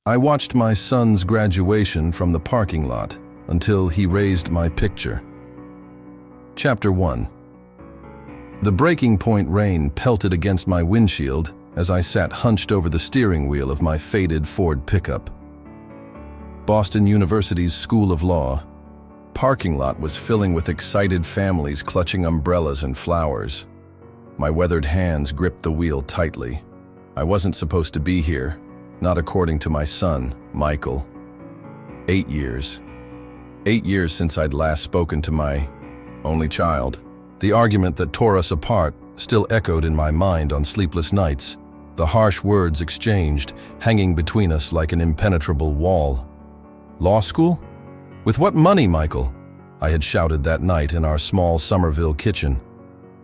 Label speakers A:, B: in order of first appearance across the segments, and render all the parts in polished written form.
A: I watched my son's graduation from the parking lot until he raised my picture. Chapter 1. The breaking point rain pelted against my windshield as I sat hunched over the steering wheel of my faded Ford pickup. Boston University's School of Law parking lot was filling with excited families clutching umbrellas and flowers. My weathered hands gripped the wheel tightly. I wasn't supposed to be here, not according to my son, Michael. 8 years. 8 years since I'd last spoken to my only child. The argument that tore us apart still echoed in my mind on sleepless nights, the harsh words exchanged hanging between us like an impenetrable wall. Law school? With what money, Michael? I had shouted that night in our small Somerville kitchen,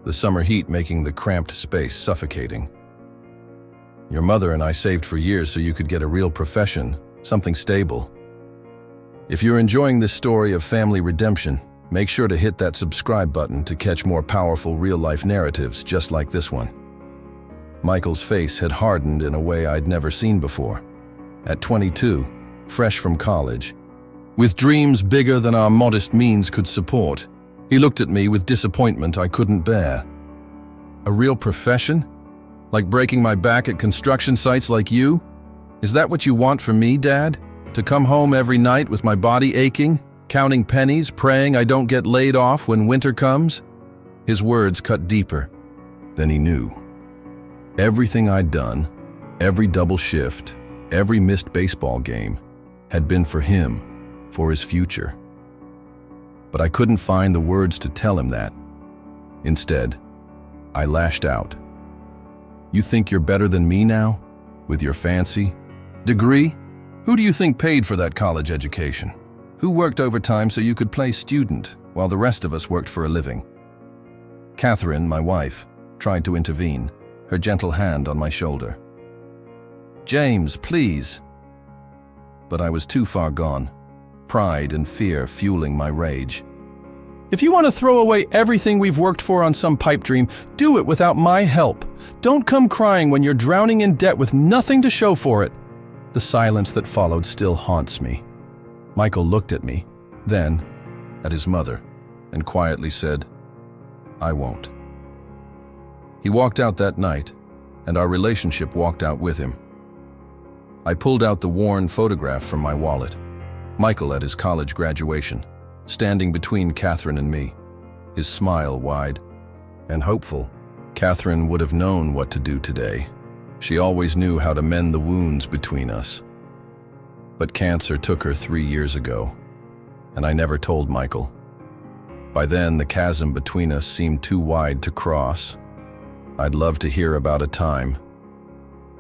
A: the summer heat making the cramped space suffocating. Your mother and I saved for years so you could get a real profession, something stable. If you're enjoying this story of family redemption, make sure to hit that subscribe button to catch more powerful real-life narratives just like this one. Michael's face had hardened in a way I'd never seen before. At 22, fresh from college, with dreams bigger than our modest means could support, he looked at me with disappointment I couldn't bear. A real profession? Like breaking my back at construction sites like you? Is that what you want from me, Dad? To come home every night with my body aching, counting pennies, praying I don't get laid off when winter comes? His words cut deeper than he knew. Everything I'd done, every double shift, every missed baseball game, had been for him, for his future. But I couldn't find the words to tell him that. Instead, I lashed out. You think you're better than me now? With your fancy degree? Who do you think paid for that college education? Who worked overtime so you could play student while the rest of us worked for a living? Catherine, my wife, tried to intervene, her gentle hand on my shoulder. James, please. But I was too far gone, pride and fear fueling my rage. If you want to throw away everything we've worked for on some pipe dream, do it without my help. Don't come crying when you're drowning in debt with nothing to show for it. The silence that followed still haunts me. Michael looked at me, then at his mother, and quietly said, I won't. He walked out that night, and our relationship walked out with him. I pulled out the worn photograph from my wallet. Michael at his college graduation, standing between Catherine and me, his smile wide and hopeful. Catherine would have known what to do today. She always knew how to mend the wounds between us. But cancer took her 3 years ago, and I never told Michael. By then, the chasm between us seemed too wide to cross. I'd love to hear about a time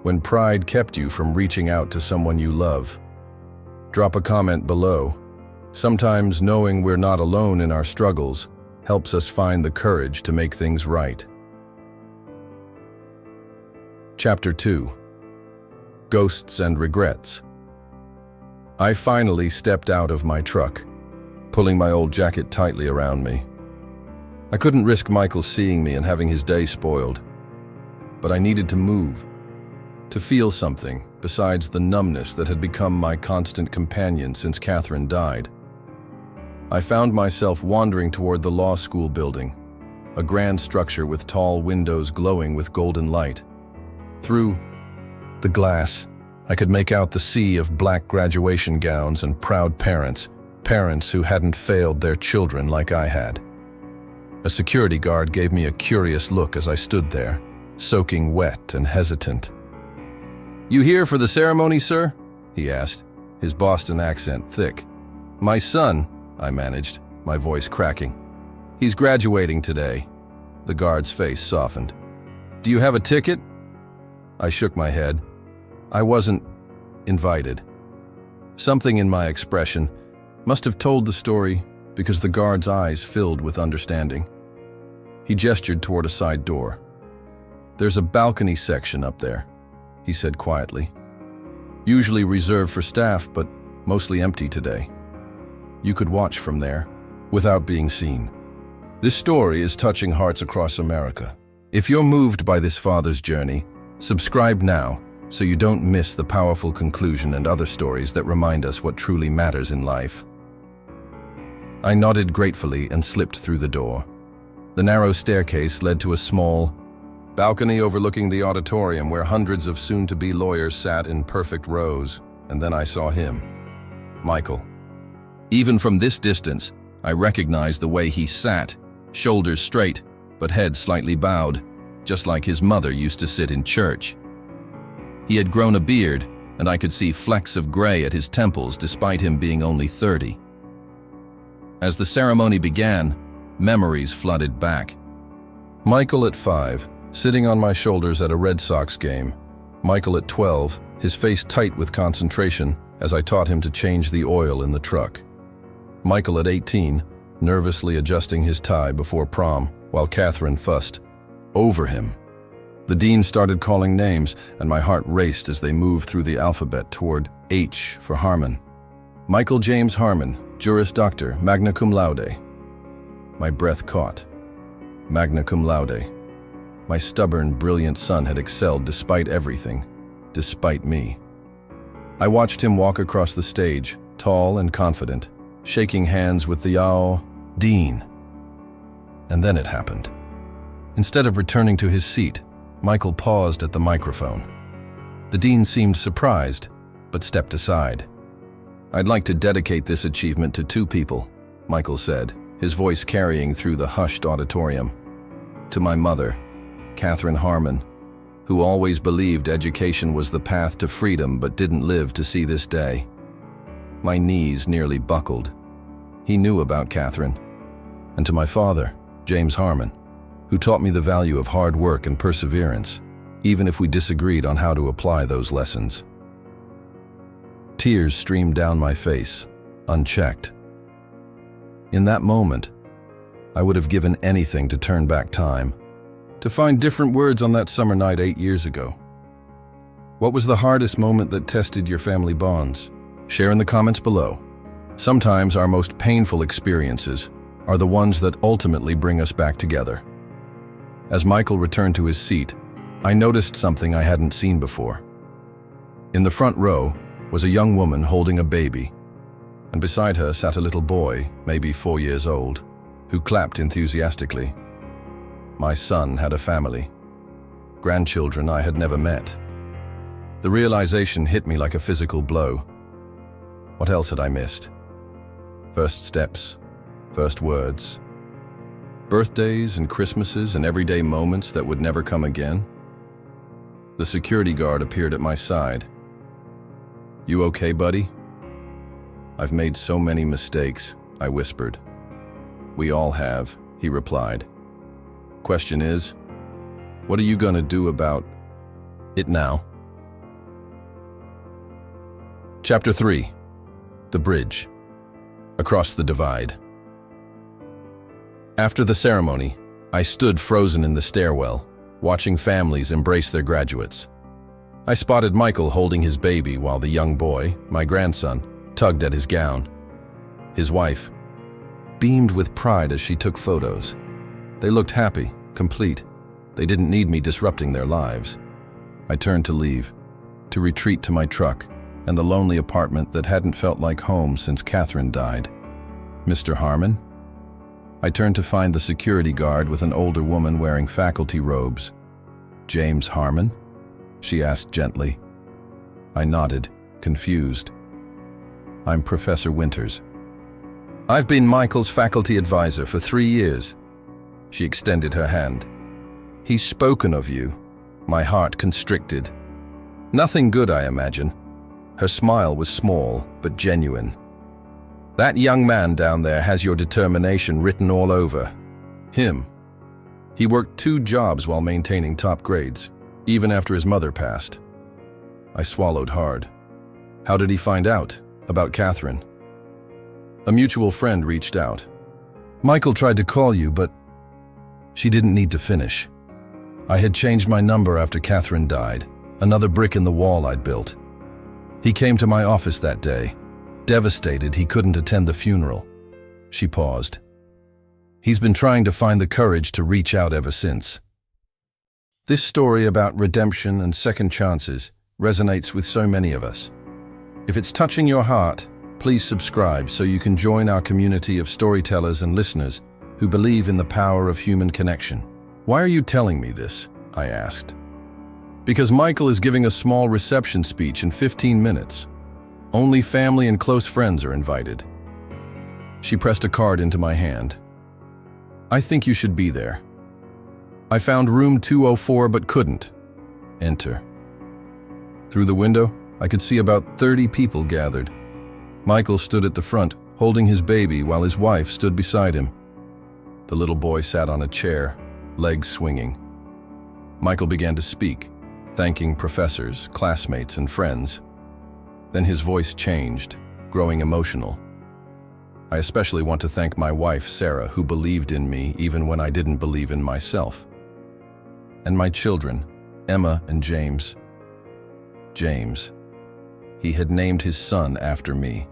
A: when pride kept you from reaching out to someone you love. Drop a comment below. Sometimes knowing we're not alone in our struggles helps us find the courage to make things right. Chapter 2. Ghosts and Regrets. I finally stepped out of my truck, pulling my old jacket tightly around me. I couldn't risk Michael seeing me and having his day spoiled, but I needed to move, to feel something besides the numbness that had become my constant companion since Catherine died. I found myself wandering toward the law school building, a grand structure with tall windows glowing with golden light. Through the glass, I could make out the sea of black graduation gowns and proud parents who hadn't failed their children like I had. A security guard gave me a curious look as I stood there, soaking wet and hesitant. You here for the ceremony, sir? He asked, his Boston accent thick. My son, I managed, my voice cracking. He's graduating today. The guard's face softened. Do you have a ticket? I shook my head. I wasn't invited. Something in my expression must have told the story because the guard's eyes filled with understanding. He gestured toward a side door. There's a balcony section up there, he said quietly. Usually reserved for staff, but mostly empty today. You could watch from there, without being seen. This story is touching hearts across America. If you're moved by this father's journey, subscribe now so you don't miss the powerful conclusion and other stories that remind us what truly matters in life. I nodded gratefully and slipped through the door. The narrow staircase led to a small balcony overlooking the auditorium where hundreds of soon-to-be lawyers sat in perfect rows, and then I saw him, Michael. Even from this distance, I recognized the way he sat, shoulders straight, but head slightly bowed, just like his mother used to sit in church. He had grown a beard, and I could see flecks of gray at his temples despite him being only 30. As the ceremony began, memories flooded back. Michael at 5, sitting on my shoulders at a Red Sox game. Michael at 12, his face tight with concentration as I taught him to change the oil in the truck. Michael at 18, nervously adjusting his tie before prom while Catherine fussed over him. The dean started calling names, and my heart raced as they moved through the alphabet toward H for Harmon. Michael James Harmon, Juris Doctor, magna cum laude. My breath caught. Magna cum laude. My stubborn, brilliant son had excelled despite everything, despite me. I watched him walk across the stage, tall and confident, shaking hands with the dean. And then it happened. Instead of returning to his seat, Michael paused at the microphone. The dean seemed surprised, but stepped aside. "I'd like to dedicate this achievement to 2 people," Michael said, his voice carrying through the hushed auditorium. "To my mother, Catherine Harmon, who always believed education was the path to freedom but didn't live to see this day." My knees nearly buckled. He knew about Catherine. And to my father, James Harmon, who taught me the value of hard work and perseverance, even if we disagreed on how to apply those lessons. Tears streamed down my face, unchecked. In that moment, I would have given anything to turn back time, to find different words on that summer night 8 years ago. What was the hardest moment that tested your family bonds? Share in the comments below. Sometimes our most painful experiences are the ones that ultimately bring us back together. As Michael returned to his seat, I noticed something I hadn't seen before. In the front row was a young woman holding a baby, and beside her sat a little boy, maybe 4 years old, who clapped enthusiastically. My son had a family, grandchildren I had never met. The realization hit me like a physical blow. What else had I missed? First steps, first words, birthdays and Christmases and everyday moments that would never come again. The security guard appeared at my side. "You okay, buddy?" "I've made so many mistakes," I whispered. "We all have," he replied. "Question is, what are you gonna do about it now?" Chapter 3. The Bridge. Across the Divide. After the ceremony, I stood frozen in the stairwell, watching families embrace their graduates. I spotted Michael holding his baby while the young boy, my grandson, tugged at his gown. His wife beamed with pride as she took photos. They looked happy, complete. They didn't need me disrupting their lives. I turned to leave, to retreat to my truck and the lonely apartment that hadn't felt like home since Catherine died. "Mr. Harmon?" I turned to find the security guard with an older woman wearing faculty robes. "James Harmon?" she asked gently. I nodded, confused. "I'm Professor Winters." "I've been Michael's faculty advisor for 3 years." She extended her hand. "He's spoken of you." My heart constricted. Nothing good, I imagine. Her smile was small, but genuine. "That young man down there has your determination written all over him. He worked 2 jobs while maintaining top grades, even after his mother passed." I swallowed hard. "How did he find out about Catherine?" "A mutual friend reached out. Michael tried to call you, but she didn't need to finish. I had changed my number after Catherine died, another brick in the wall I'd built. He came to my office that day, devastated he couldn't attend the funeral." She paused. "He's been trying to find the courage to reach out ever since." This story about redemption and second chances resonates with so many of us. If it's touching your heart, please subscribe so you can join our community of storytellers and listeners who believe in the power of human connection. Why are you telling me this? I asked. Because Michael is giving a small reception speech in 15 minutes. Only family and close friends are invited. She pressed a card into my hand. I think you should be there. I found room 204 but couldn't enter. Through the window, I could see about 30 people gathered. Michael stood at the front, holding his baby while his wife stood beside him. The little boy sat on a chair, legs swinging. Michael began to speak, thanking professors, classmates, and friends. Then his voice changed, growing emotional. I especially want to thank my wife, Sarah, who believed in me even when I didn't believe in myself. And my children, Emma and James. James. He had named his son after me.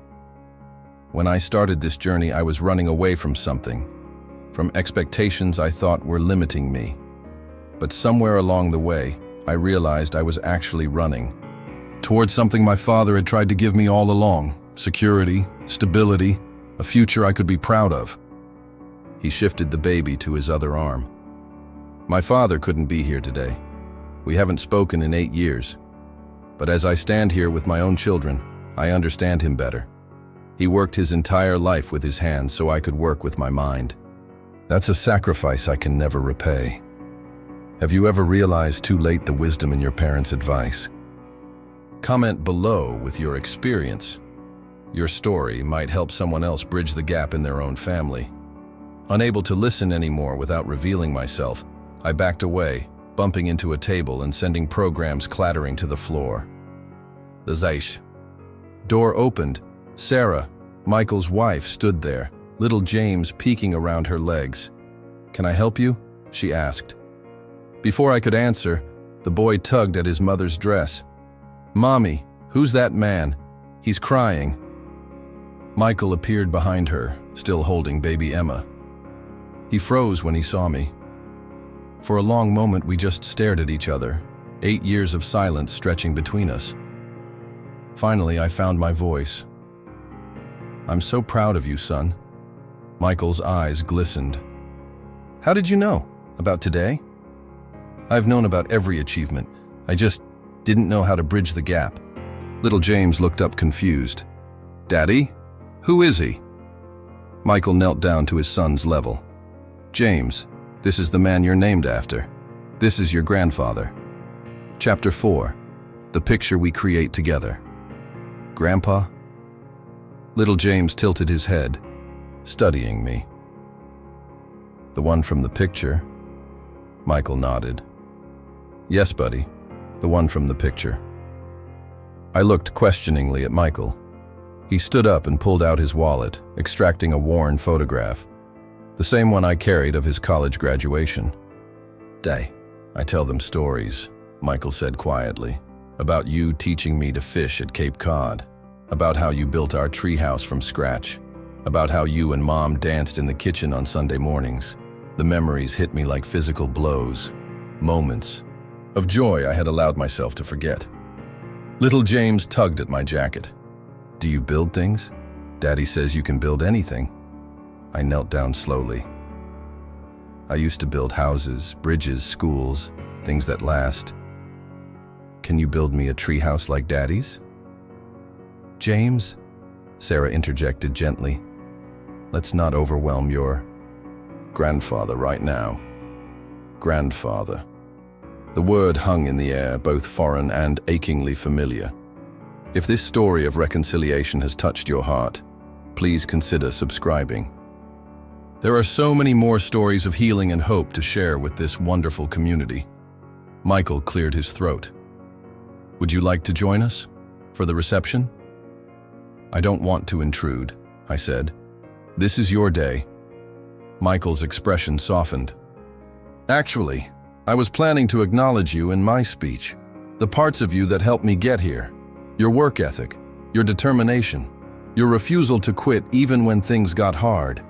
A: When I started this journey, I was running away from something, from expectations I thought were limiting me. But somewhere along the way, I realized I was actually running towards something my father had tried to give me all along: security, stability, a future I could be proud of. He shifted the baby to his other arm. My father couldn't be here today. We haven't spoken in 8 years. But as I stand here with my own children, I understand him better. He worked his entire life with his hands so I could work with my mind. That's a sacrifice I can never repay. Have you ever realized too late the wisdom in your parents' advice? Comment below with your experience. Your story might help someone else bridge the gap in their own family. Unable to listen anymore without revealing myself, I backed away, bumping into a table and sending programs clattering to the floor. The Zeish. Door opened. Sarah, Michael's wife, stood there, little James peeking around her legs. "Can I help you?" she asked. Before I could answer, the boy tugged at his mother's dress. "Mommy, who's that man? He's crying." Michael appeared behind her, still holding baby Emma. He froze when he saw me. For a long moment, we just stared at each other, 8 years of silence stretching between us. Finally, I found my voice. "I'm so proud of you, son." Michael's eyes glistened. "How did you know? About today?" "I've known about every achievement. I just didn't know how to bridge the gap." Little James looked up confused. "Daddy? Who is he?" Michael knelt down to his son's level. "James, this is the man you're named after. This is your grandfather." Chapter 4. The picture we create together. "Grandpa?" Little James tilted his head, studying me. "The one from the picture?" Michael nodded. "Yes, buddy, the one from the picture." I looked questioningly at Michael. He stood up and pulled out his wallet, extracting a worn photograph, the same one I carried of his college graduation. "Day, I tell them stories," Michael said quietly, "about you teaching me to fish at Cape Cod, about how you built our treehouse from scratch, about how you and Mom danced in the kitchen on Sunday mornings. The memories hit me like physical blows, moments of joy I had allowed myself to forget." Little James tugged at my jacket. "Do you build things? Daddy says you can build anything." I knelt down slowly. "I used to build houses, bridges, schools, things that last. Can you build me a treehouse like Daddy's?" "James," Sarah interjected gently, "let's not overwhelm your grandfather right now." Grandfather. The word hung in the air, both foreign and achingly familiar. If this story of reconciliation has touched your heart, please consider subscribing. There are so many more stories of healing and hope to share with this wonderful community. Michael cleared his throat. "Would you like to join us for the reception?" "I don't want to intrude," I said. "This is your day." Michael's expression softened. "Actually, I was planning to acknowledge you in my speech. The parts of you that helped me get here. Your work ethic, your determination, your refusal to quit even when things got hard."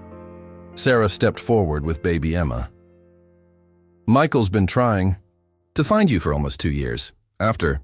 A: Sarah stepped forward with baby Emma. "Michael's been trying to find you for almost 2 years. After